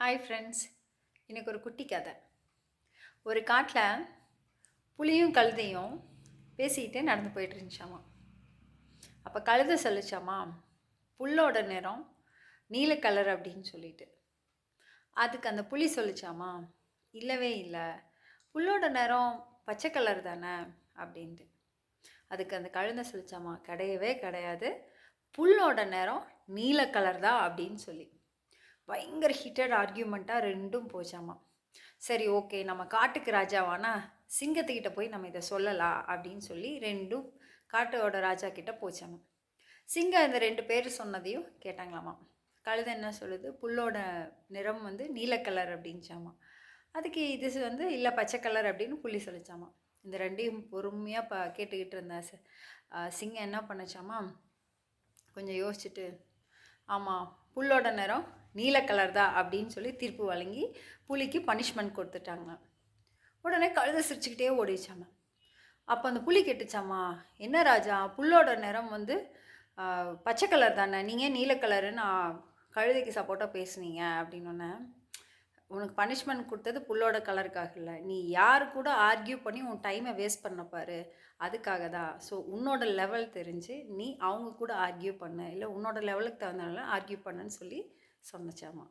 Hi friends. எனக்கு ஒரு குட்டி கதை. ஒரு காட்டில் புலியும் கழுதையும் பேசிக்கிட்டே நடந்து போயிட்டு இருந்துச்சாமா. அப்போ கழுதை சொல்லிச்சாமா, புல்லோட நிறம் நீல கலர் அப்படின்னு சொல்லிட்டு. அதுக்கு அந்த புலி சொல்லிச்சாமா, இல்லவே இல்லை, புல்லோட நிறம் பச்சை கலர் தானே அப்படின்ட்டு. அதுக்கு அந்த கழுதை சொல்லிச்சாமா, கிடையவே கிடையாது, புல்லோட நிறம் நீல கலர் தான் அப்படின்னு சொல்லி. பயங்கர ஹீட்டட் ஆர்கியூமெண்ட்டாக ரெண்டும் போச்சாமா. சரி, ஓகே, நம்ம காட்டுக்கு ராஜாவானா சிங்கத்துக்கிட்ட போய் நம்ம இதை சொல்லலாம் அப்படின்னு சொல்லி ரெண்டும் காட்டோட ராஜா கிட்ட போச்சாமா. சிங்கம் இந்த ரெண்டு பேர் சொன்னதையும் கேட்டாங்களாமா. கழுதை என்ன சொல்லுது, புல்லோட நிறம் நீல கலர் அப்படின்ச்சாமா. அதுக்கு இது இல்லை பச்சை கலர் அப்படின்னு புள்ளி சொல்லிச்சாமா. இந்த ரெண்டையும் பொறுமையாக கேட்டுக்கிட்டு இருந்த சிங்கம் என்ன பண்ணுச்சாமா, கொஞ்சம் யோசிச்சுட்டு, ஆமாம், புல்லோட நிறம் நீல கலர் தான் அப்படின்னு சொல்லி தீர்ப்பு வழங்கி புலிக்கு பனிஷ்மெண்ட் கொடுத்துட்டாங்க. உடனே கழுதை சிரிச்சுக்கிட்டே ஓடிச்சாமா. அப்போ அந்த புலி கேட்டுச்சாமா, என்ன ராஜா, புல்லோட நிறம் பச்சை கலர் தானே, நீங்கள் நீல கலருன்னு கழுதைக்கு சப்போர்ட்டாக பேசுனீங்க அப்படின்னோடனே, உனக்கு பனிஷ்மெண்ட் கொடுத்தது புல்லோட கலருக்காக இல்லை, நீ யார் கூட ஆர்கியூ பண்ணி உன் டைமை வேஸ்ட் பண்ண பாரு, அதுக்காக தான். ஸோ உன்னோட லெவல் தெரிஞ்சு நீ அவங்க கூட ஆர்கியூ பண்ண, இல்லை உன்னோட லெவலுக்கு தகுந்தனால ஆர்கியூ பண்ணுன்னு சொல்லி சொன்னச்சாமா.